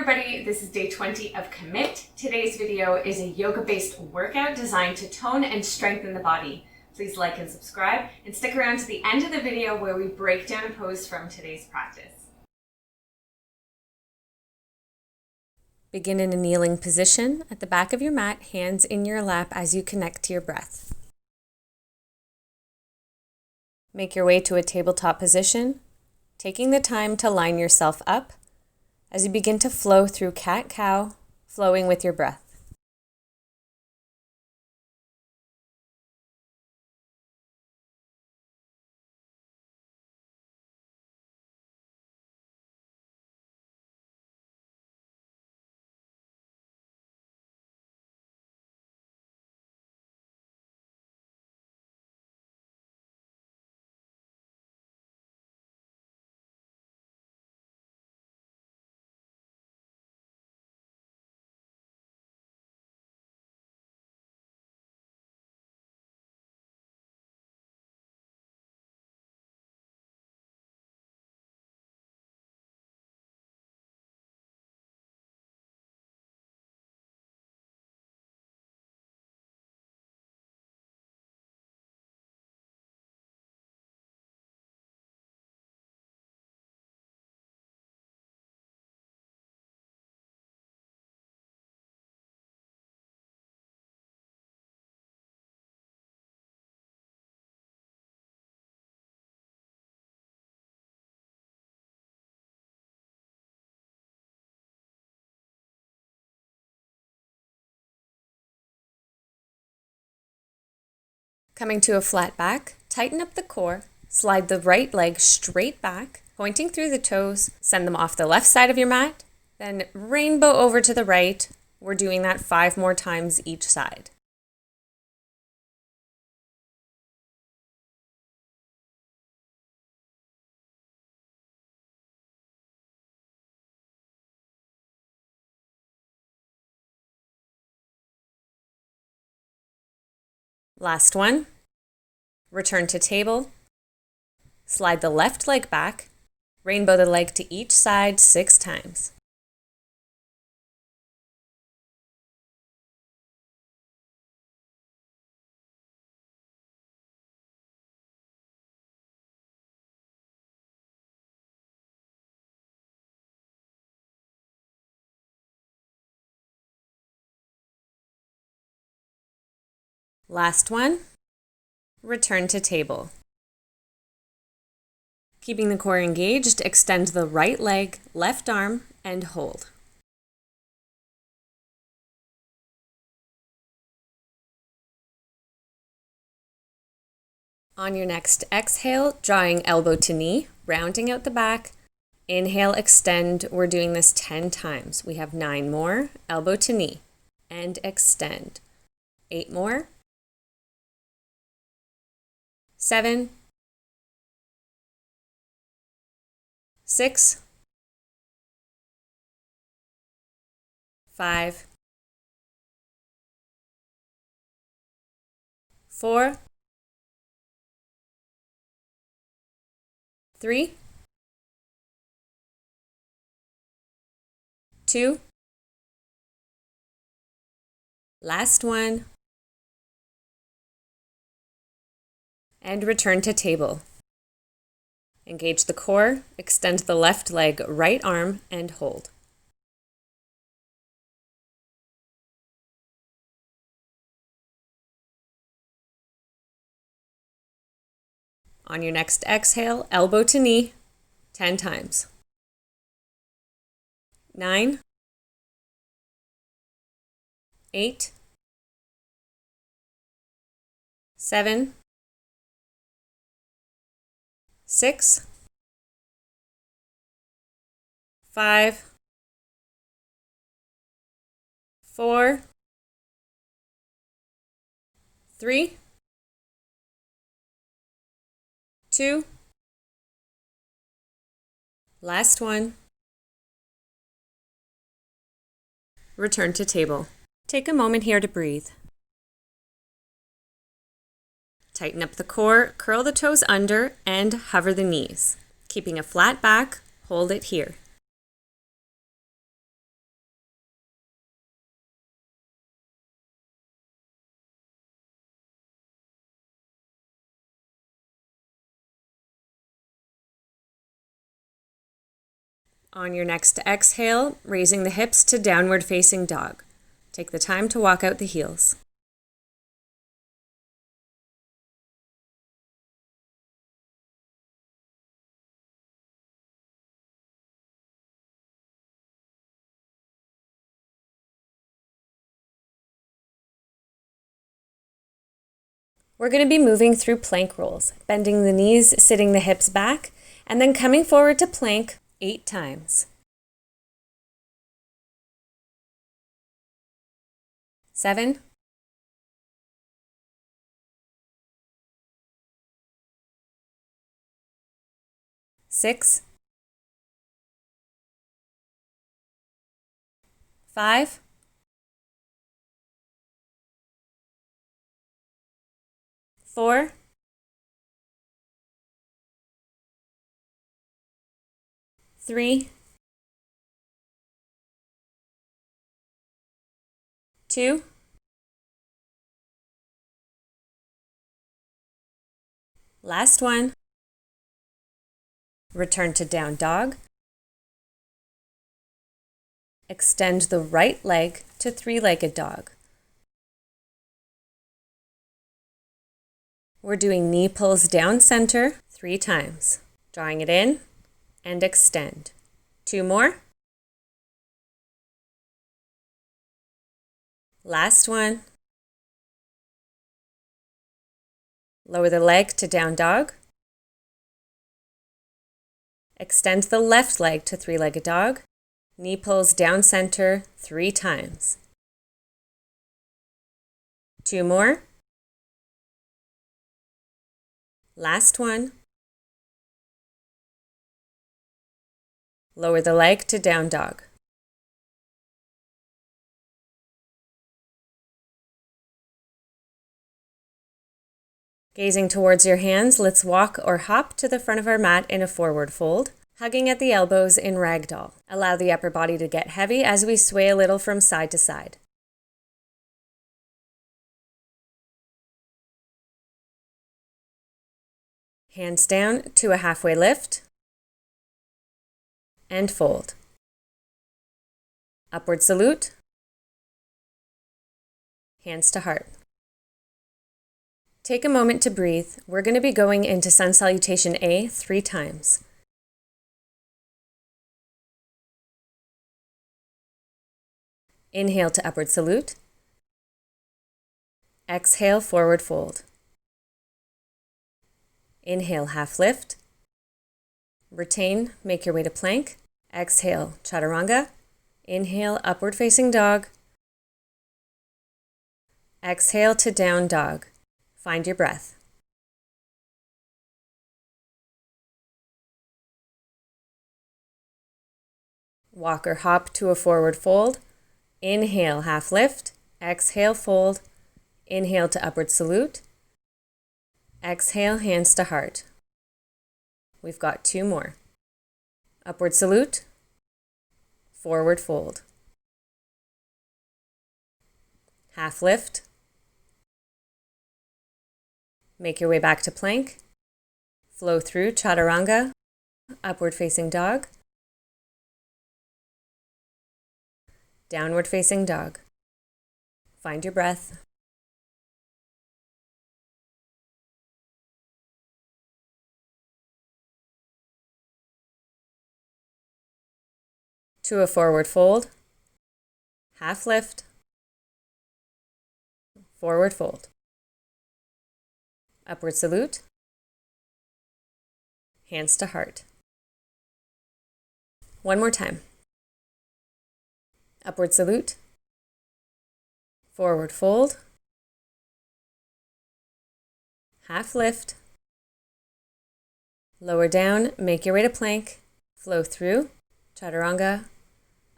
everybody, this is day 20 of Commit. Today's video is a yoga-based workout designed to tone and strengthen the body. Please like and subscribe and stick around to the end of the video where we break down a pose from today's practice. Begin in a kneeling position at the back of your mat, hands in your lap as you connect to your breath. Make your way to a tabletop position, taking the time to line yourself up as you begin to flow through cat-cow, flowing with your breath. Coming to a flat back, tighten up the core, slide the right leg straight back, pointing through the toes, send them off the left side of your mat, then rainbow over to the right. We're doing that 5 more times each side. Last one. Return to table. Slide the left leg back. Rainbow the leg to each side 6 times. Last one. Return to table. Keeping the core engaged, extend the right leg, left arm, and hold. On your next exhale, drawing elbow to knee, rounding out the back. Inhale, extend. We're doing this 10 times. We have 9 more. Elbow to knee, and extend. 8 more. 7, 6, 5, 4, 3, 2, last one, and return to table. Engage the core, extend the left leg, right arm, and hold. On your next exhale, elbow to knee, 10 times. 9, 8, 7, 6, 5, 4, 3, 2, last one. Return to table. Take a moment here to breathe. Tighten up the core, curl the toes under, and hover the knees. Keeping a flat back, hold it here. On your next exhale, raising the hips to downward facing dog. Take the time to walk out the heels. We're going to be moving through plank rolls, bending the knees, sitting the hips back, and then coming forward to plank 8 times. 7, 6, 5, 4, 3, 2, 1. Return to down dog. Extend the right leg to three-legged dog. We're doing knee pulls down center 3 times. Drawing it in and extend. 2 more. Last one. Lower the leg to down dog. Extend the left leg to three-legged dog. Knee pulls down center 3 times. 2 more. Last one. Lower the leg to down dog. Gazing towards your hands, let's walk or hop to the front of our mat in a forward fold, hugging at the elbows in ragdoll. Allow the upper body to get heavy as we sway a little from side to side. Hands down to a halfway lift and fold. Upward salute. Hands to heart. Take a moment to breathe. We're going to be going into Sun Salutation A 3 times. Inhale to upward salute. Exhale, forward fold. Inhale, half lift. Retain, make your way to plank. Exhale, chaturanga. Inhale, upward facing dog. Exhale to down dog. Find your breath. Walk or hop to a forward fold. Inhale, half lift. Exhale, fold. Inhale to upward salute. Exhale, hands to heart. We've got 2 more. Upward salute. Forward fold. Half lift. Make your way back to plank. Flow through chaturanga. Upward facing dog. Downward facing dog. Find your breath. To a forward fold. Half lift. Forward fold. Upward salute. Hands to heart. One more time. Upward salute. Forward fold. Half lift. Lower down, make your way to plank. Flow through. Chaturanga.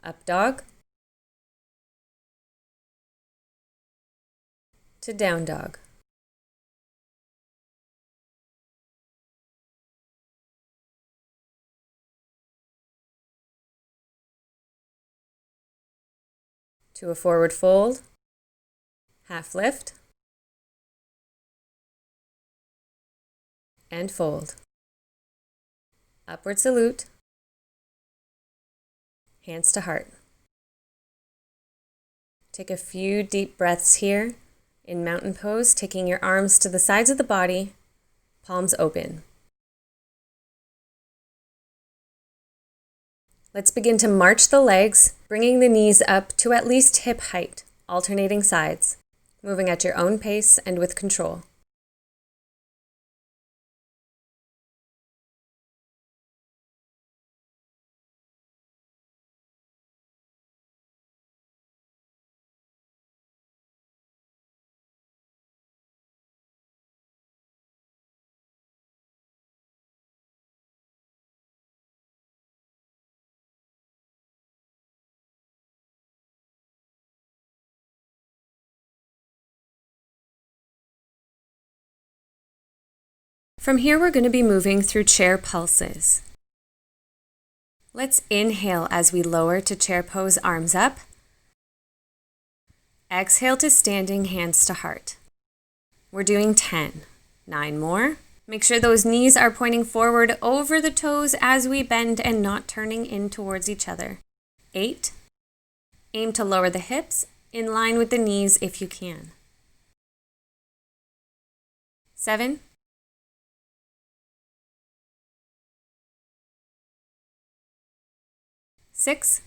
Up dog. To down dog. To a forward fold, half lift, and fold. Upward salute, hands to heart. Take a few deep breaths here in mountain pose, taking your arms to the sides of the body, palms open. Let's begin to march the legs, bringing the knees up to at least hip height, alternating sides, moving at your own pace and with control. From here, we're going to be moving through chair pulses. Let's inhale as we lower to chair pose, arms up. Exhale to standing, hands to heart. We're doing 10. 9 more. Make sure those knees are pointing forward over the toes as we bend and not turning in towards each other. 8. Aim to lower the hips in line with the knees if you can. 7. 6.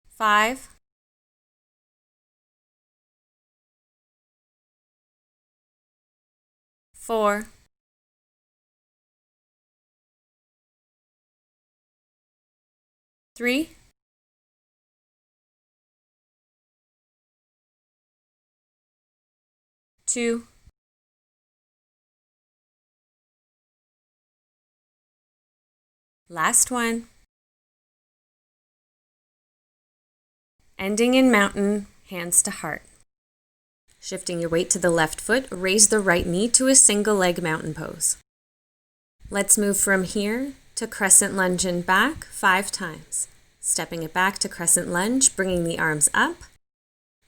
5. 4. 3. 2. Last one. Ending in mountain, hands to heart. Shifting your weight to the left foot, raise the right knee to a single leg mountain pose. Let's move from here to crescent lunge and back 5 times. Stepping it back to crescent lunge, bringing the arms up,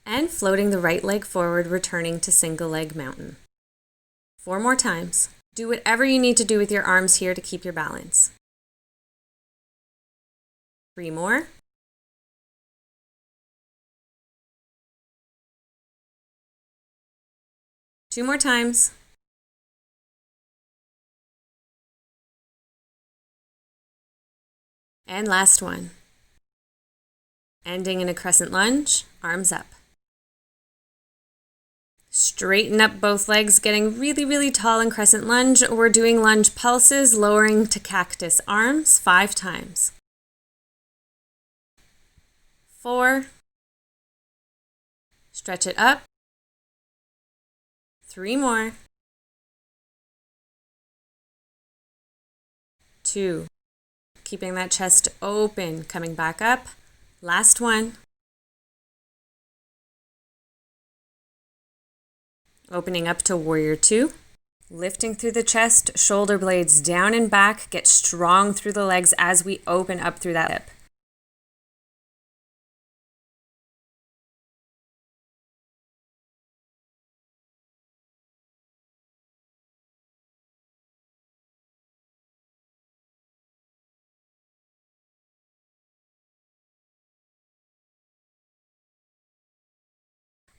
and floating the right leg forward, returning to single leg mountain. 4 more times. Do whatever you need to do with your arms here to keep your balance. 3 more. 2 more times. And last one. Ending in a crescent lunge, arms up. Straighten up both legs, getting really, really tall in crescent lunge. We're doing lunge pulses, lowering to cactus arms 5 times. 4. Stretch it up. 3 more. 2. Keeping that chest open, coming back up. Last one. Opening up to warrior 2. Lifting through the chest, shoulder blades down and back. Get strong through the legs as we open up through that hip.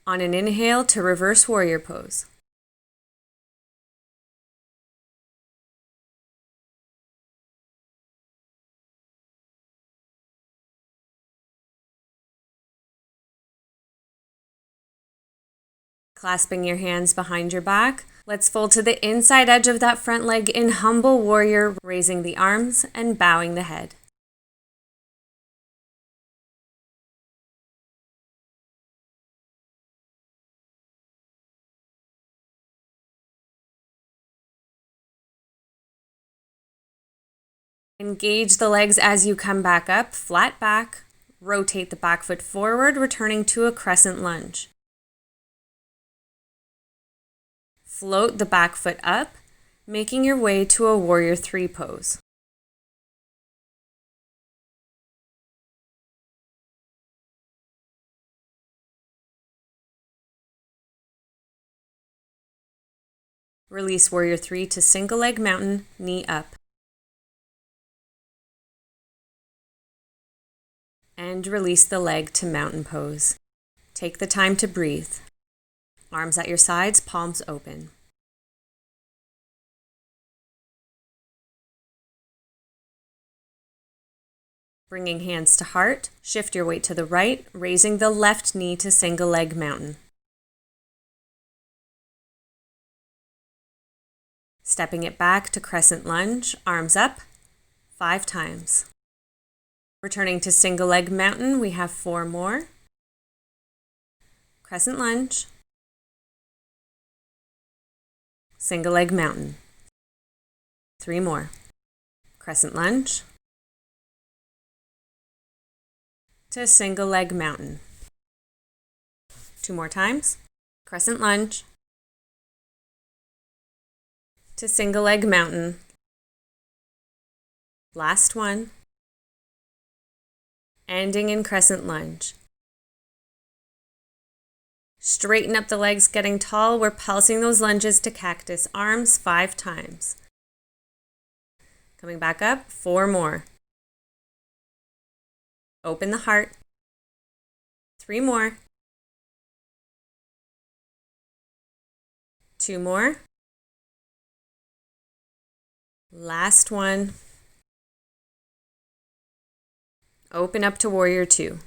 On an inhale to reverse warrior pose. Clasping your hands behind your back, let's fold to the inside edge of that front leg in humble warrior, raising the arms and bowing the head. Engage the legs as you come back up, flat back. Rotate the back foot forward, returning to a crescent lunge. Float the back foot up, making your way to a warrior 3 pose. Release Warrior 3 to single leg mountain, knee up. And release the leg to mountain pose. Take the time to breathe. Arms at your sides, palms open. Bringing hands to heart, shift your weight to the right, raising the left knee to single leg mountain. Stepping it back to crescent lunge, arms up, 5 times. Returning to single leg mountain, we have 4 more. Crescent lunge, single leg mountain. 3 more. Crescent lunge to single leg mountain. 2 more times. Crescent lunge to single leg mountain. Last one. Ending in crescent lunge. Straighten up the legs, getting tall. We're pulsing those lunges to cactus. Arms 5 times. Coming back up, 4 more. Open the heart. 3 more. 2 more. Last one. Open up to Warrior 2.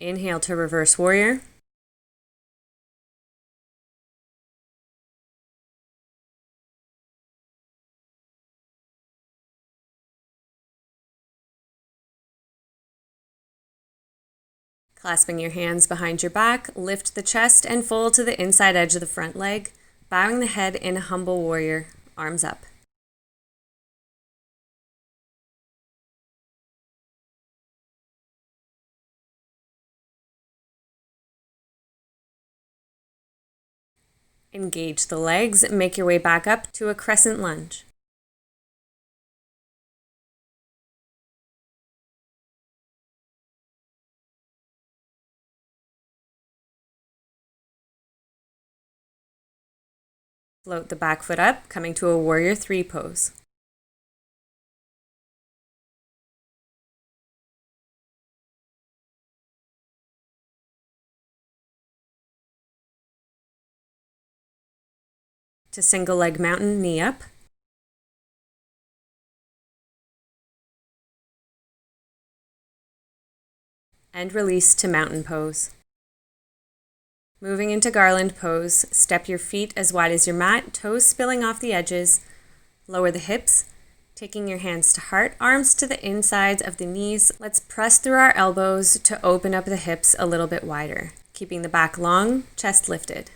Inhale to reverse warrior. Clasping your hands behind your back, lift the chest and fold to the inside edge of the front leg, bowing the head in a humble warrior, arms up. Engage the legs, make your way back up to a crescent lunge. Float the back foot up, coming to a Warrior 3 pose. To single leg mountain, knee up. And release to mountain pose. Moving into garland pose, step your feet as wide as your mat, toes spilling off the edges. Lower the hips, taking your hands to heart, arms to the insides of the knees. Let's press through our elbows to open up the hips a little bit wider, keeping the back long, chest lifted.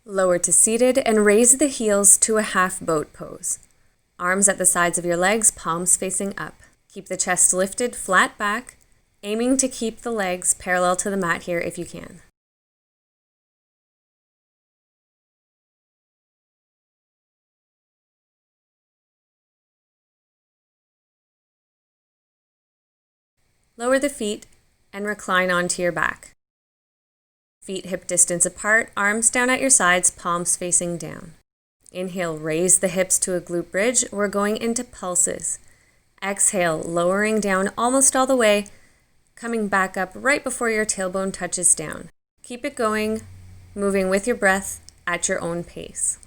Lower to seated and raise the heels to a half boat pose. Arms at the sides of your legs, palms facing up. Keep the chest lifted, flat back, aiming to keep the legs parallel to the mat here if you can. Lower the feet and recline onto your back. Feet hip distance apart, arms down at your sides, palms facing down. Inhale, raise the hips to a glute bridge. We're going into pulses. Exhale, lowering down almost all the way, coming back up right before your tailbone touches down. Keep it going, moving with your breath at your own pace.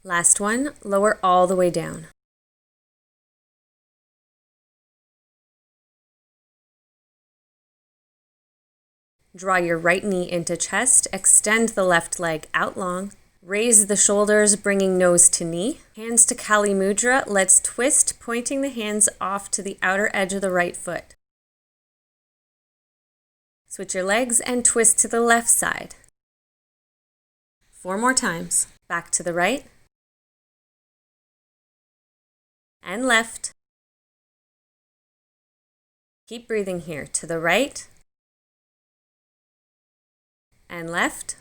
Last one, lower all the way down. Draw your right knee into chest, extend the left leg out long, raise the shoulders, bringing nose to knee, hands to Kali Mudra. Let's twist, pointing the hands off to the outer edge of the right foot. Switch your legs and twist to the left side. 4 more times. Back to the right and left. Keep breathing here. To the right and left.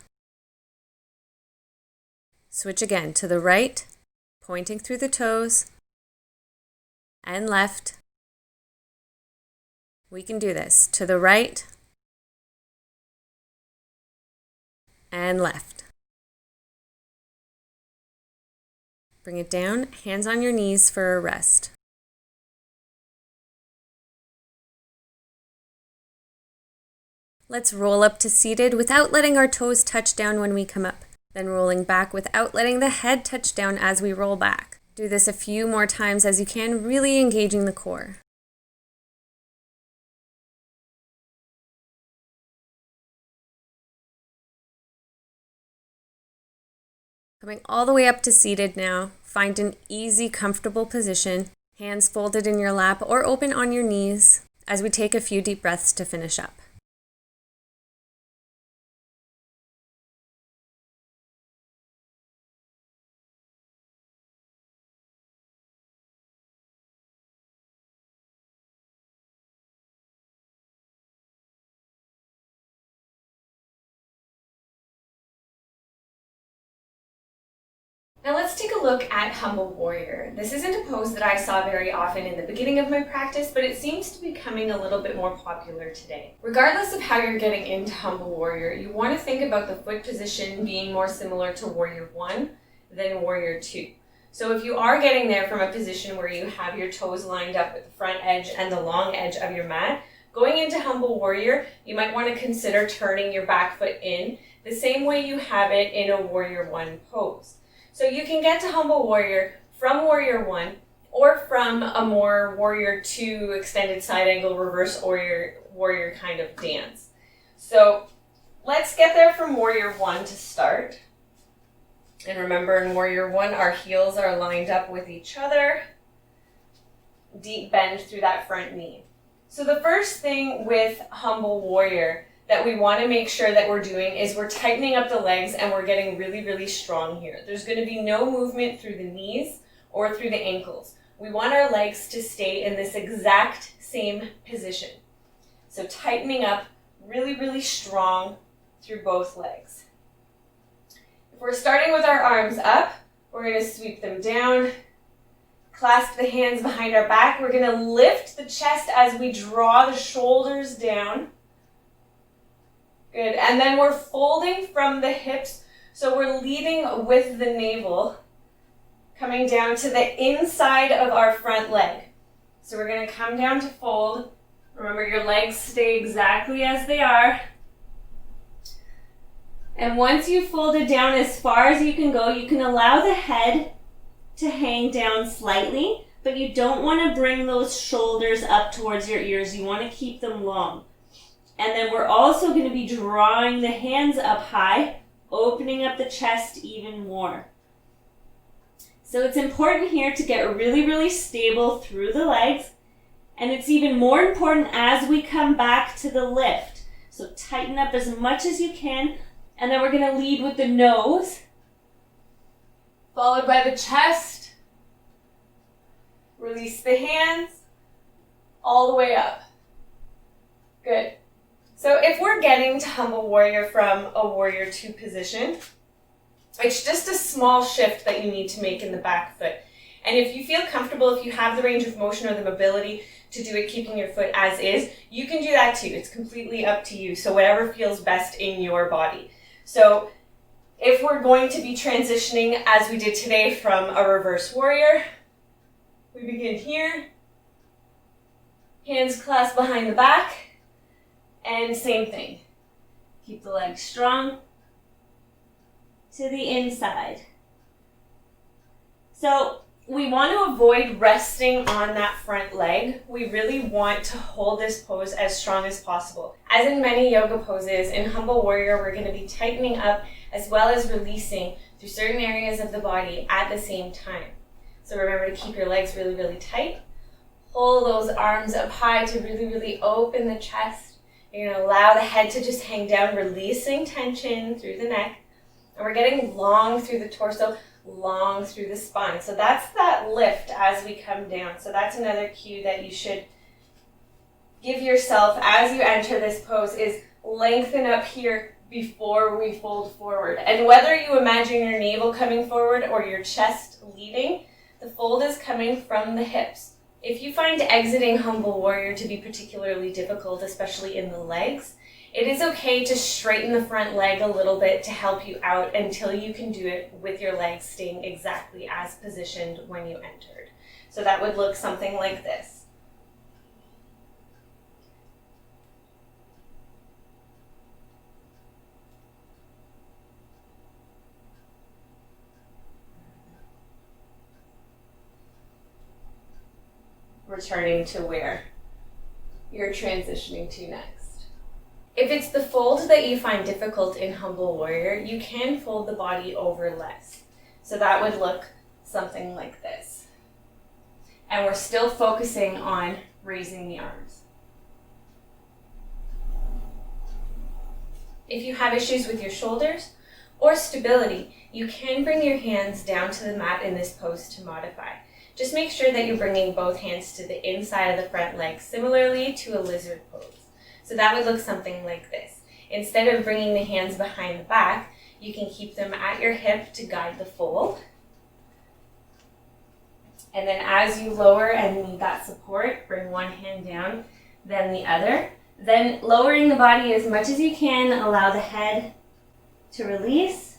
Switch again to the right, pointing through the toes, and left. We can do this. To the right and left. Bring it down, hands on your knees for a rest. Let's roll up to seated without letting our toes touch down when we come up. Then rolling back without letting the head touch down as we roll back. Do this a few more times as you can, really engaging the core. Coming all the way up to seated now. Find an easy, comfortable position. Hands folded in your lap or open on your knees as we take a few deep breaths to finish up. Now let's take a look at Humble Warrior. This isn't a pose that I saw very often in the beginning of my practice, but it seems to be becoming a little bit more popular today. Regardless of how you're getting into Humble Warrior, you want to think about the foot position being more similar to Warrior 1 than Warrior 2. So if you are getting there from a position where you have your toes lined up with the front edge and the long edge of your mat, going into Humble Warrior, you might want to consider turning your back foot in the same way you have it in a Warrior 1 pose. So you can get to Humble Warrior from Warrior 1 or from a more Warrior 2 extended side angle reverse warrior kind of dance. So let's get there from Warrior 1 to start. And remember, in Warrior 1, our heels are lined up with each other. Deep bend through that front knee. So the first thing with Humble Warrior that we want to make sure that we're doing is we're tightening up the legs and we're getting really, really strong here. There's going to be no movement through the knees or through the ankles. We want our legs to stay in this exact same position. So tightening up really, really strong through both legs. If we're starting with our arms up, we're going to sweep them down, clasp the hands behind our back. We're going to lift the chest as we draw the shoulders down. Good, and then we're folding from the hips, so we're leading with the navel, coming down to the inside of our front leg. So we're going to come down to fold. Remember, your legs stay exactly as they are. And once you've folded down as far as you can go, you can allow the head to hang down slightly, but you don't want to bring those shoulders up towards your ears. You want to keep them long. And then we're also going to be drawing the hands up high, opening up the chest even more. So it's important here to get really, really stable through the legs. And it's even more important as we come back to the lift. So tighten up as much as you can. And then we're going to lead with the nose, followed by the chest. Release the hands all the way up. Good. So if we're getting to Humble Warrior from a Warrior 2 position, it's just a small shift that you need to make in the back foot. And if you feel comfortable, if you have the range of motion or the mobility to do it keeping your foot as is, you can do that too. It's completely up to you. So whatever feels best in your body. So if we're going to be transitioning as we did today from a reverse warrior, we begin here. Hands clasped behind the back. And same thing. Keep the legs strong to the inside. So we want to avoid resting on that front leg. We really want to hold this pose as strong as possible. As in many yoga poses, in Humble Warrior, we're going to be tightening up as well as releasing through certain areas of the body at the same time. So remember to keep your legs really, really tight. Pull those arms up high to really, really open the chest. You're going to allow the head to just hang down, releasing tension through the neck. And we're getting long through the torso, long through the spine. So that's that lift as we come down. So that's another cue that you should give yourself as you enter this pose, is lengthen up here before we fold forward. And whether you imagine your navel coming forward or your chest leading, the fold is coming from the hips. If you find exiting Humble Warrior to be particularly difficult, especially in the legs, it is okay to straighten the front leg a little bit to help you out until you can do it with your legs staying exactly as positioned when you entered. So that would look something like this. Returning to where you're transitioning to next. If it's the fold that you find difficult in Humble Warrior, you can fold the body over less. So that would look something like this. And we're still focusing on raising the arms. If you have issues with your shoulders or stability, you can bring your hands down to the mat in this pose to modify. Just make sure that you're bringing both hands to the inside of the front leg, similarly to a lizard pose. So that would look something like this. Instead of bringing the hands behind the back, you can keep them at your hip to guide the fold. And then as you lower and need that support, bring one hand down, then the other. Then lowering the body as much as you can, allow the head to release,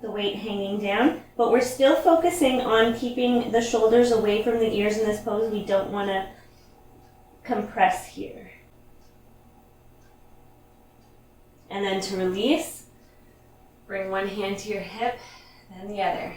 the weight hanging down, but we're still focusing on keeping the shoulders away from the ears in this pose. We don't want to compress here. And then to release, bring one hand to your hip, then the other.